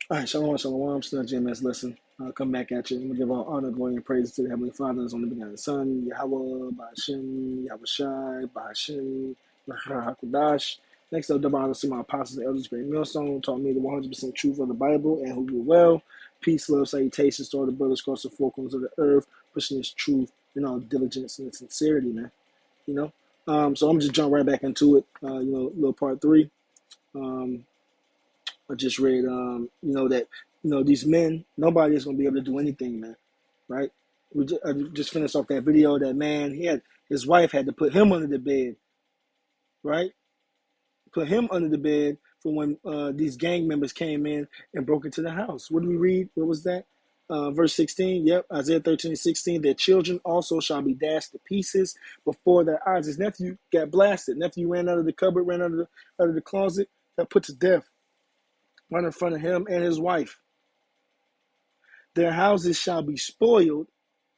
All right, shalom, shalom. I'm still GMS. Listen, I'll come back at you. I'm gonna give all honor, glory, and praise to the Heavenly Father, that's on the beginning of the Son, Yahweh, Ba'ashem, Yahweh Shai, Ba'ashem, Hakudash. Next up, double honor to my apostles and elders, great millstone, taught me the 100% truth of the Bible and who do well. Peace, love, salutations to all the brothers across the four corners of the earth, pushing this truth in all diligence and sincerity, man. You know? So I'm just jump right back into it. Little part three. Um, I just read, that, these men, nobody is going to be able to do anything, man, right? I just finished off that video. That man, his wife had to put him under the bed, right? Put him under the bed for when these gang members came in and broke into the house. What did we read? What was that? Verse 16. Yep, Isaiah 13:16. Their children also shall be dashed to pieces before their eyes. His nephew got blasted. Nephew ran out of the cupboard, ran out of the closet, got put to death right in front of him and his wife. Their houses shall be spoiled,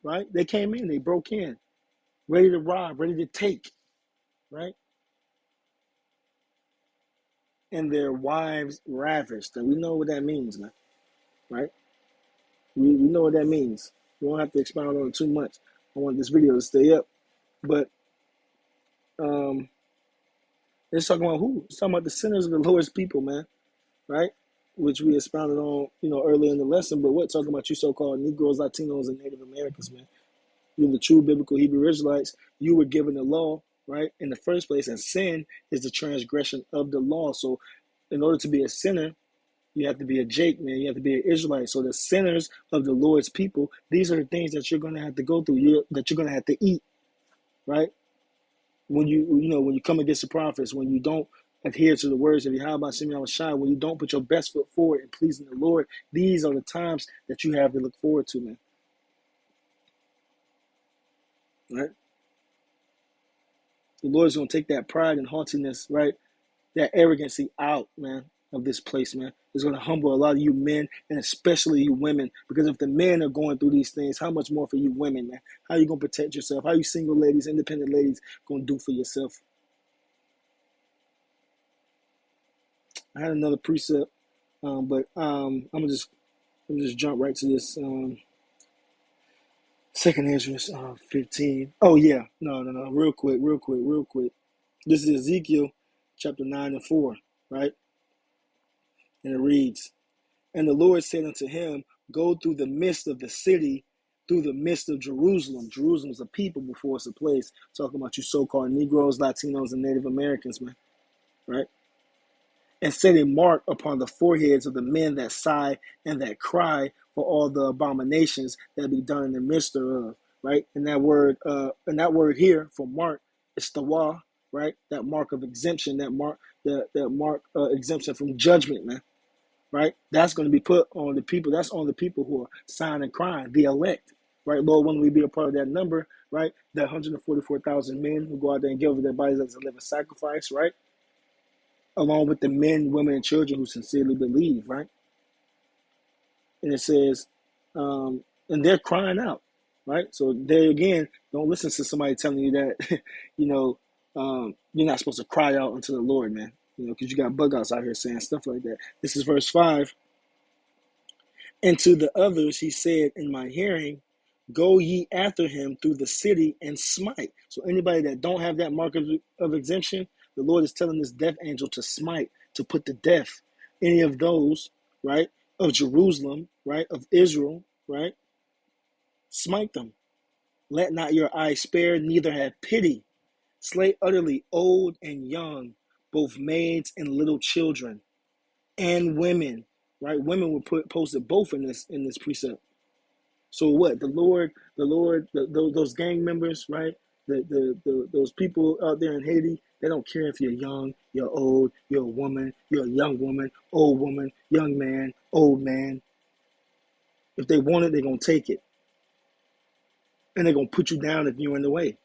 right? They came in, they broke in, ready to rob, ready to take, right? And their wives ravished. And we know what that means, man, right? We know what that means. We don't have to expound on it too much. I want this video to stay up. But um, it's talking about who? It's talking about the sinners of the Lord's people, man, right? Which we expounded on, earlier in the lesson. But what? Talking about you so-called Negroes, Latinos, and Native Americans, man. You're the true biblical Hebrew Israelites. You were given the law, right, in the first place, and sin is the transgression of the law. So in order to be a sinner, you have to be a Jake, man. You have to be an Israelite. So the sinners of the Lord's people, these are the things that you're going to have to go through, that you're going to have to eat, right? When when you come against the prophets, when you don't adhere to the words of Yahweh Shem Shai, when you don't put your best foot forward in pleasing the Lord, these are the times that you have to look forward to, man. Right? The Lord is going to take that pride and haughtiness, right? That arrogancy out, man, of this place, man. It's going to humble a lot of you men and especially you women. Because if the men are going through these things, how much more for you women, man? How are you going to protect yourself? How are you single ladies, independent ladies going to do for yourself? I had another precept, but I'm gonna just jump right to this second Ezra 15. Oh yeah, no, real quick. This is Ezekiel chapter 9 and 4, right? And it reads, and the Lord said unto him, go through the midst of the city, through the midst of Jerusalem. Jerusalem is a people before it's a place. Talking about you so-called Negroes, Latinos, and Native Americans, man, right? And set a mark upon the foreheads of the men that sigh and that cry for all the abominations that be done in the midst thereof, right? And that word here for mark is tawah, right? That mark of exemption, that mark exemption from judgment, man, right? That's going to be put on the people. That's on the people who are sighing and crying, the elect, right? Lord, when we be a part of that number, right? That 144,000 men who go out there and give over their bodies as a living sacrifice, right? Along with the men, women, and children who sincerely believe, right? And it says, and they're crying out, right? So there again, don't listen to somebody telling you that, you're not supposed to cry out unto the Lord, man. Because you got bug outs out here saying stuff like that. This is verse 5. And to the others he said in my hearing, go ye after him through the city and smite. So anybody that don't have that mark of exemption, the Lord is telling this death angel to smite, to put to death any of those, right, of Jerusalem, right, of Israel, right? Smite them. Let not your eye spare, neither have pity. Slay utterly old and young, both maids and little children, and women, right? Women were posted both in this precept. So what? Those gang members, right? Those people out there in Haiti, they don't care if you're young, you're old, you're a woman, you're a young woman, young man, old man. If they want it, they're gonna take it, and they're gonna put you down if you're in the way.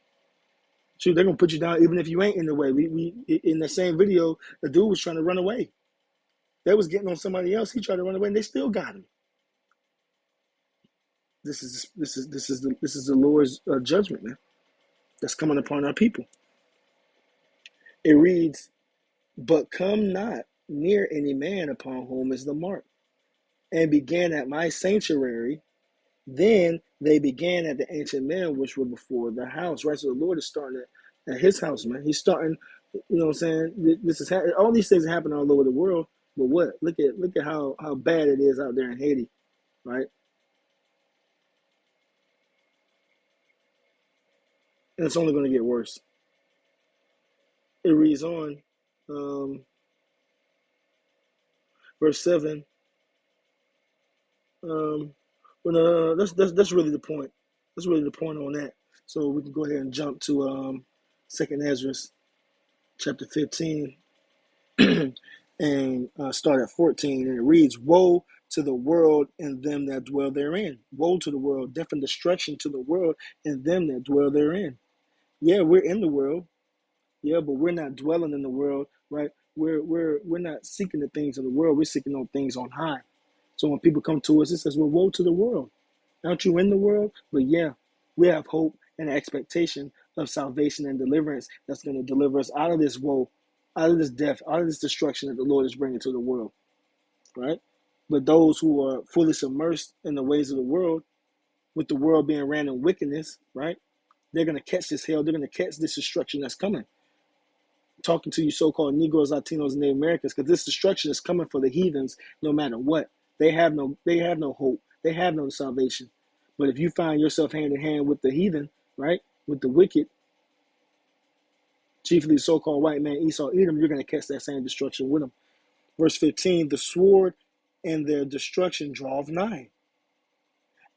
Shoot, they're gonna put you down even if you ain't in the way. We in the same video, the dude was trying to run away. They was getting on somebody else. He tried to run away, and they still got him. This is the Lord's judgment, man. That's coming upon our people. It reads, but come not near any man upon whom is the mark. and began at my sanctuary. Then they began at the ancient men which were before the house. Right, so the Lord is starting at his house, man. He's starting. You know what I'm saying? This is all these things happen all over the world. But what? Look at how bad it is out there in Haiti, right? And it's only going to get worse. It reads on, um, verse 7. Well, no, that's really the point. That's really the point on that. So we can go ahead and jump to Second Ezra, chapter 15, and start at 14. And it reads, "Woe to the world and them that dwell therein! Woe to the world, death and destruction to the world and them that dwell therein." Yeah, we're in the world. Yeah, but we're not dwelling in the world, right? We're not seeking the things of the world. We're seeking on things on high. So when people come to us, it says, "Well, woe to the world." Aren't you in the world? But yeah, we have hope and expectation of salvation and deliverance that's going to deliver us out of this woe, out of this death, out of this destruction that the Lord is bringing to the world, right? But those who are fully submersed in the ways of the world, with the world being ran in wickedness, right? They're going to catch this hell. They're going to catch this destruction that's coming. Talking to you so-called Negroes, Latinos, and Native Americans, because this destruction is coming for the heathens no matter what. They have no hope. They have no salvation. But if you find yourself hand in hand with the heathen, right, with the wicked, chiefly the so-called white man Esau, Edom, you're going to catch that same destruction with them. Verse 15, the sword and their destruction draweth nigh.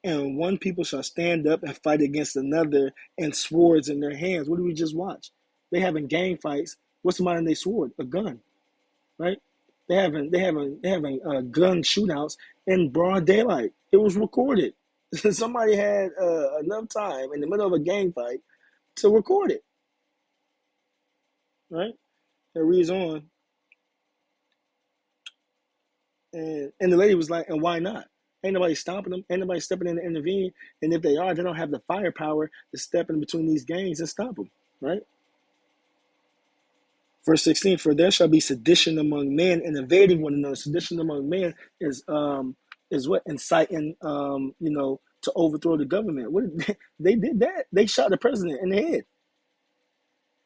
And one people shall stand up and fight against another, and swords in their hands. What do we just watch? They having gang fights. What's the modern day sword? A gun, right? They having gun shootouts in broad daylight. It was recorded. Somebody had enough time in the middle of a gang fight to record it, right? It reads on, and the lady was like, "And why not? Ain't nobody stopping them. Ain't nobody stepping in to intervene. And if they are, they don't have the firepower to step in between these gangs and stop them, right?" Verse 16, for there shall be sedition among men and invading one another. Sedition among men is what? Inciting to overthrow the government. What they did that. They shot the president in the head.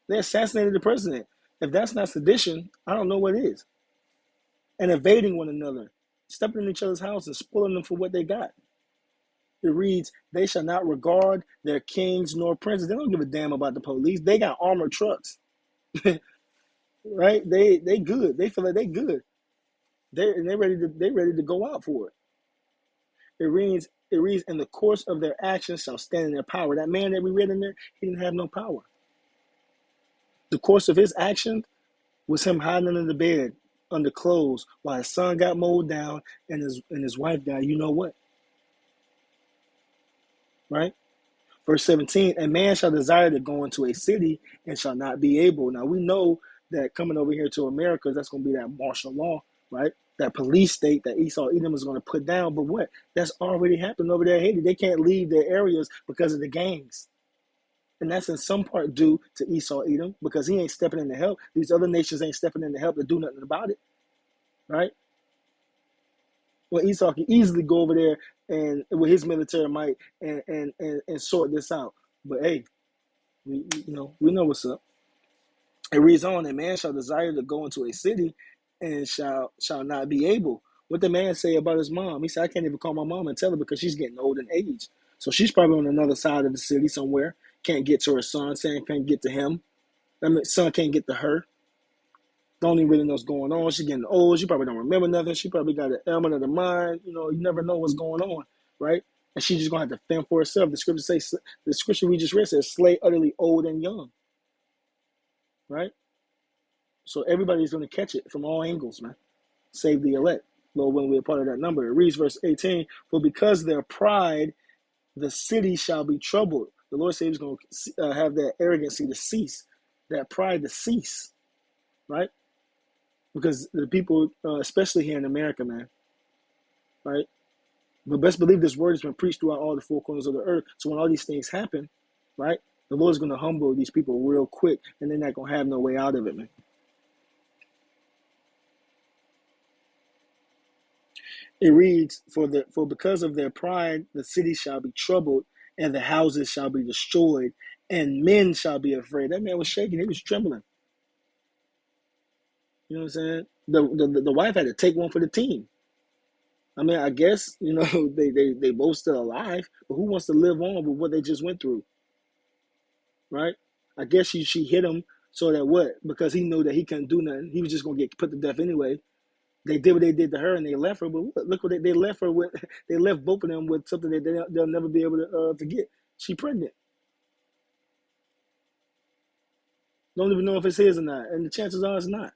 They assassinated the president. If that's not sedition, I don't know what is. And invading one another, stepping in each other's houses, spoiling them for what they got. It reads, they shall not regard their kings nor princes. They don't give a damn about the police. They got armored trucks. Right? They good. They feel like they good. They ready to go out for it. It reads in the course of their actions shall stand in their power. That man that we read in there, he didn't have no power. The course of his action was him hiding under the bed, under clothes, while his son got mowed down and his wife died. You know what? Right? Verse 17, a man shall desire to go into a city and shall not be able. Now we know that coming over here to America, that's going to be that martial law, right? That police state that Esau Edom is going to put down. But what? That's already happened over there in Haiti. They can't leave their areas because of the gangs. And that's in some part due to Esau Edom because he ain't stepping in to help. These other nations ain't stepping in to help to do nothing about it, right? Well, Esau can easily go over there and with his military might and sort this out. But hey, we know what's up. It reads on, a man shall desire to go into a city and shall not be able. What the man say about his mom? He said, I can't even call my mom and tell her because she's getting old in age. So she's probably on another side of the city somewhere. Can't get to her son, saying can't get to him. That means son can't get to her. Don't even really know what's going on. She's getting old. She probably don't remember nothing. She probably got an element of the mind. You never know what's going on, right? And she's just gonna have to fend for herself. The scripture we just read says, slay utterly old and young, right? So everybody's going to catch it from all angles, man. Save the elect. Lord, when we're a part of that number. It reads verse 18, for because of their pride, the city shall be troubled. The Lord said he's going to have that arrogancy to cease, that pride to cease, right? Because the people, especially here in America, man, right? But best believe this word has been preached throughout all the four corners of the earth. So when all these things happen, right, the Lord's going to humble these people real quick, and they're not going to have no way out of it, man. It reads, for because of their pride, the city shall be troubled, and the houses shall be destroyed, and men shall be afraid. That man was shaking; he was trembling. You know what I'm saying? The wife had to take one for the team. I mean, I guess they both still alive, but who wants to live on with what they just went through, right? I guess she hit him so that what? Because he knew that he couldn't do nothing. He was just gonna get put to death anyway. They did what they did to her, and they left her. But look what they left her with. They left both of them with something that they'll never be able to forget. She pregnant. Don't even know if it's his or not, and the chances are it's not.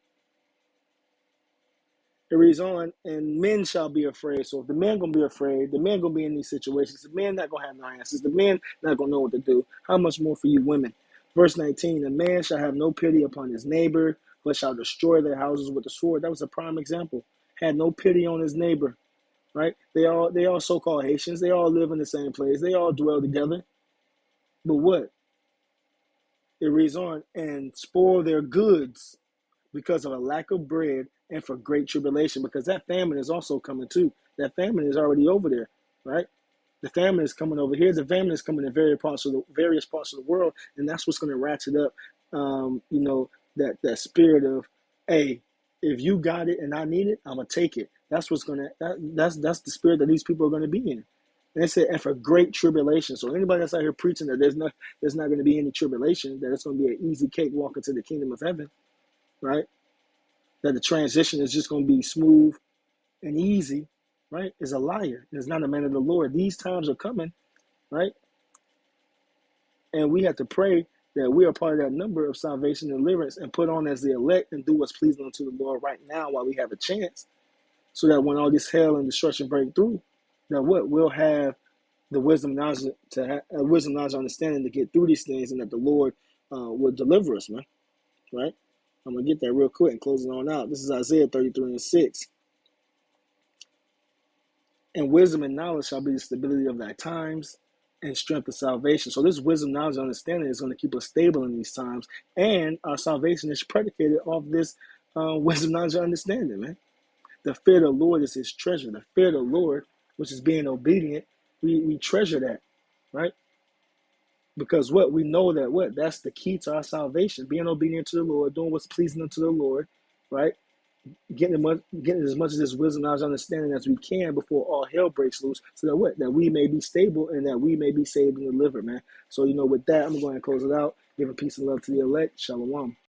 It reads on, and men shall be afraid. So if the men gonna be afraid, the men gonna be in these situations. The men not gonna have no answers. The men not gonna know what to do. How much more for you women? Verse 19: a man shall have no pity upon his neighbor, but shall destroy their houses with the sword. That was a prime example. Had no pity on his neighbor. Right? They all so-called Haitians. They all live in the same place. They all dwell together. But what? It reads on, and spoil their goods because of a lack of bread and for great tribulation, because that famine is also coming too. That famine is already over there, right? The famine is coming over here. The famine is coming in various parts of the world, and that's what's going to ratchet up, that spirit of, hey, if you got it and I need it, I'm gonna take it. That's what's gonna that's the spirit that these people are going to be in. And it said, and for great tribulation. So anybody that's out here preaching that there's not going to be any tribulation, that it's going to be an easy cake walk into the kingdom of heaven, right? That the transition is just going to be smooth and easy, right? Is a liar. It's not a man of the Lord. These times are coming, right? And we have to pray that we are part of that number of salvation and deliverance and put on as the elect and do what's pleasing unto the Lord right now while we have a chance, so that when all this hell and destruction break through, that what we'll have the wisdom, knowledge wisdom, knowledge, understanding to get through these things, and that the Lord will deliver us, man. Right? I'm gonna get that real quick and close it on out. This is Isaiah 33:6. And wisdom and knowledge shall be the stability of thy times and strength of salvation. So this wisdom, knowledge, and understanding is going to keep us stable in these times. And our salvation is predicated off this wisdom, knowledge, and understanding, man. The fear of the Lord is his treasure. The fear of the Lord, which is being obedient, we treasure that, right? Because what we know that's the key to our salvation, being obedient to the Lord, doing what's pleasing unto the Lord, right? Getting as much of this wisdom, knowledge, understanding as we can before all hell breaks loose, so that we may be stable and that we may be saved and delivered, man. So with that, I'm going to close it out. Giving peace and love to the elect. Shalom.